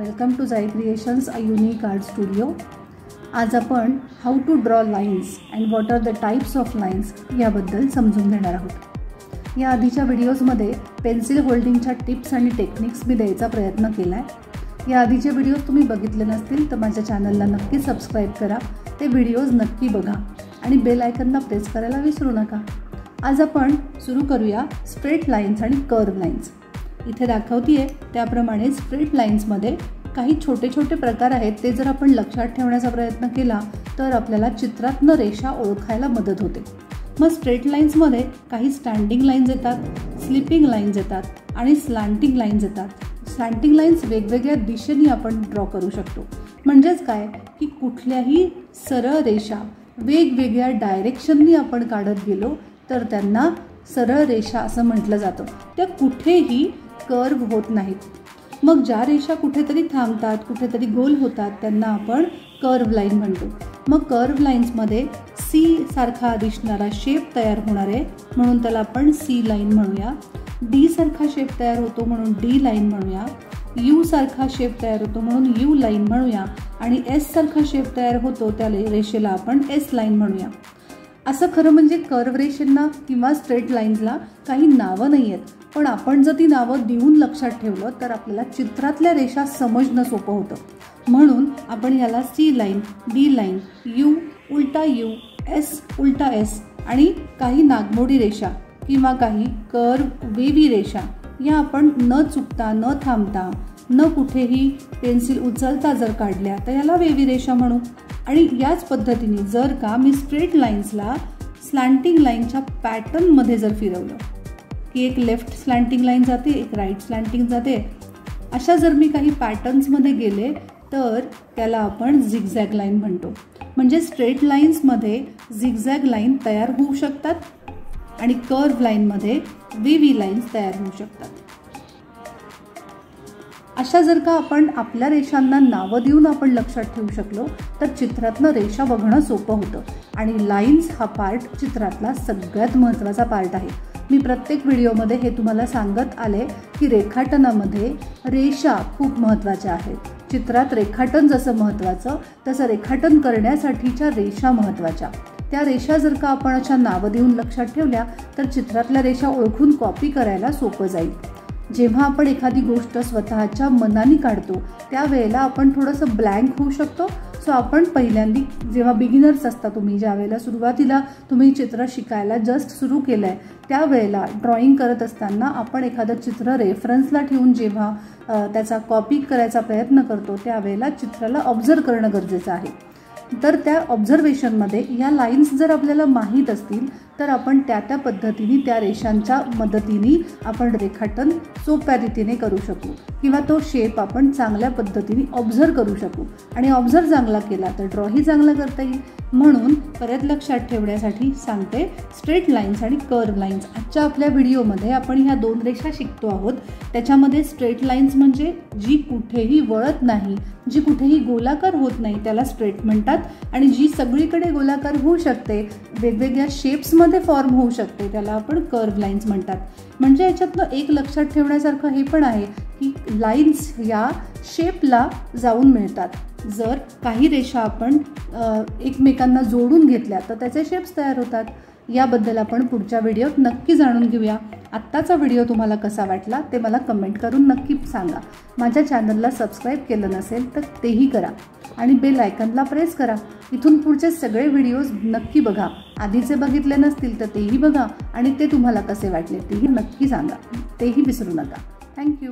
Welcome to Jaai creations, a unique art studio. आज आपण how to draw lines and what are the types of lines याबद्दल समजून घेणार आहोत। या आधीच्या व्हिडिओजमध्ये पेन्सिल होल्डिंगच्या टिप्स आणि टेक्निक्स मी द्यायचा प्रयत्न केला आहे। या आधीचे व्हिडिओज तुम्ही बघितले नसतील तर माझ्या चॅनलला नक्की सबस्क्राईब करा, ते व्हिडिओज नक्की बघा आणि बेल आयकॉनला प्रेस करायला विसरू नका। आज आपण सुरू करूया स्ट्रेट लाईन्स आणि कर्व लाईन्स। इथे दाखवतीये त्याप्रमाणे स्ट्रेट लाईन्समध्ये काही छोटे छोटे प्रकार आहेत, ते जर आपण लक्षात ठेवण्याचा प्रयत्न केला तर आपल्याला चित्रातनं रेषा ओळखायला मदत होते। मग स्ट्रेट लाईन्समध्ये काही स्टँडिंग लाईन्स येतात, स्लिपिंग लाईन्स येतात आणि स्लांटिंग लाईन्स येतात। स्लांटिंग लाईन्स वेगवेगळ्या दिशेने आपण ड्रॉ करू शकतो। म्हणजेच काय की कुठल्याही सरळ रेषा वेगवेगळ्या डायरेक्शननी आपण काढत गेलो तर त्यांना सरळ रेषा असं म्हटलं जातं। त्या कुठेही कर्व होत नाहीत। मग ज्या रेषा कुठेतरी थांबतात, कुठेतरी गोल होतात त्यांना आपण कर्व लाईन म्हणतो। मग कर्व लाईन्समध्ये सी सारखा दिसणारा शेप तयार होणार आहे म्हणून त्याला आपण सी लाईन म्हणूया। डी सारखा शेप तयार होतो म्हणून डी लाईन म्हणूया। यू सारखा शेप तयार होतो म्हणून यू लाईन म्हणूया आणि एस सारखा शेप तयार होतो त्या रेषेला आपण एस लाईन म्हणूया। असं खरं म्हणजे कर्व रेषांना किंवा स्ट्रेट लाईन्सला काही नावं नाही आहेत, पण आपण जर ती नावं देऊन लक्षात ठेवलं तर आपल्याला चित्रातल्या रेषा समजणं सोपं होतं। म्हणून आपण याला C line, D line, U उलटा यू, एस उलटा एस आणि काही नागमोडी रेषा किंवा काही कर्व वेवी रेषा या आपण न चुकता, न थांबता, न कुठेही पेन्सिल उचलता जर काढल्या तर याला वेवी रेषा म्हणू। आणि याच पद्धतीने जर का मी स्ट्रेट लाईन्सला स्लँटिंग लाईनच्या पॅटर्नमध्ये जर फिरवलं की एक लेफ्ट स्लँटिंग लाईन जाते, एक राईट स्लँटिंग जाते, अशा जर मी काही पॅटर्न्समध्ये गेले तर त्याला आपण झिगझॅग लाईन म्हणतो। म्हणजे स्ट्रेट लाईन्समध्ये झिगझॅग लाईन तयार होऊ शकतात आणि कर्व लाईनमध्ये वेवी लाईन्स तयार होऊ शकतात। अशा जर का आपण आपल्या रेषांना नावं देऊन आपण लक्षात ठेवू शकलो तर चित्रातनं रेषा बघणं सोपं होतं। आणि लाईन्स हा पार्ट चित्रातला सगळ्यात महत्त्वाचा पार्ट आहे। मी प्रत्येक व्हिडिओमध्ये हे तुम्हाला सांगत आले की रेखाटनामध्ये रेषा खूप महत्त्वाच्या आहेत। चित्रात रेखाटन जसं महत्त्वाचं तसं रेखाटन करण्यासाठीच्या रेषा महत्त्वाच्या। त्या रेषा जर का आपण अशा नावं देऊन लक्षात ठेवल्या तर चित्रातल्या रेषा ओळखून कॉपी करायला सोपं जाईल। जेव्हा आपण एखादी गोष्ट स्वतःच्या मनाने काढतो त्यावेळेला आपण थोडंसं ब्लँक होऊ शकतो। सो आपण पहिल्यांदा जेव्हा बिगिनर्स असता तुम्ही, ज्या वेळेला सुरुवातीला तुम्ही चित्र शिकायला जस्ट सुरू केलं आहे त्यावेळेला ड्रॉइंग करत असताना आपण एखादं चित्र रेफरन्सला ठेवून जेव्हा त्याचा कॉपी करायचा प्रयत्न करतो त्यावेळेला चित्राला ऑब्झर्व करणं गरजेचं आहे। तर त्या ऑब्झर्वेशनमध्ये या लाईन्स जर आपल्याला माहीत असतील तर आपण त्या पद्धतीने त्या रेषांच्या मदतीने आपण रेखाटन सोप्या रीतीने करू शकू किंवा तो शेप आपण चांगल्या पद्धतीने ऑब्झर्व करू शकू। आणि ऑब्झर्व चांगला केला तर ड्रॉही चांगला करता येईल। म्हणून परत लक्षात ठेवण्यासाठी सांगते स्ट्रेट लाईन्स आणि कर्व लाईन्स। आजच्या आपल्या व्हिडिओमध्ये आपण ह्या दोन रेषा शिकतो आहोत। त्याच्यामध्ये स्ट्रेट लाईन्स म्हणजे जी कुठेही वळत नाही, जी कुठेही गोलाकार होत नाही त्याला स्ट्रेट म्हणतात, आणि जी सगळीकडे गोलाकार होऊ शकते, वेगवेगळ्या शेप्समध्ये फॉर्म होऊ शकते त्याला आपण कर्व लाईन्स म्हणतात। म्हणजे याच्यातनं एक लक्षात ठेवण्यासारखं हे पण आहे की लाईन्स या शेपला जाऊन मिळतात। जर काही रेषा आपण एकमेकांना जोडून घेतल्या तर त्याचे शेप्स तयार होतात। याबद्दल आपण पुढच्या व्हिडिओत नक्की जाणून घेऊया। आत्ताचा व्हिडिओ तुम्हाला कसा वाटला ते मला कमेंट करून नक्की सांगा। माझ्या चॅनलला सबस्क्राईब केलं नसेल तर तेही करा आणि बेल आयकॉनला प्रेस करा। इथून पुढचे सगळे व्हिडिओज नक्की बघा। आधीचे बघितले नसतील तर तेही बघा आणि ते तुम्हाला कसे वाटले तेही नक्की सांगा, तेही विसरू नका। थँक्यू।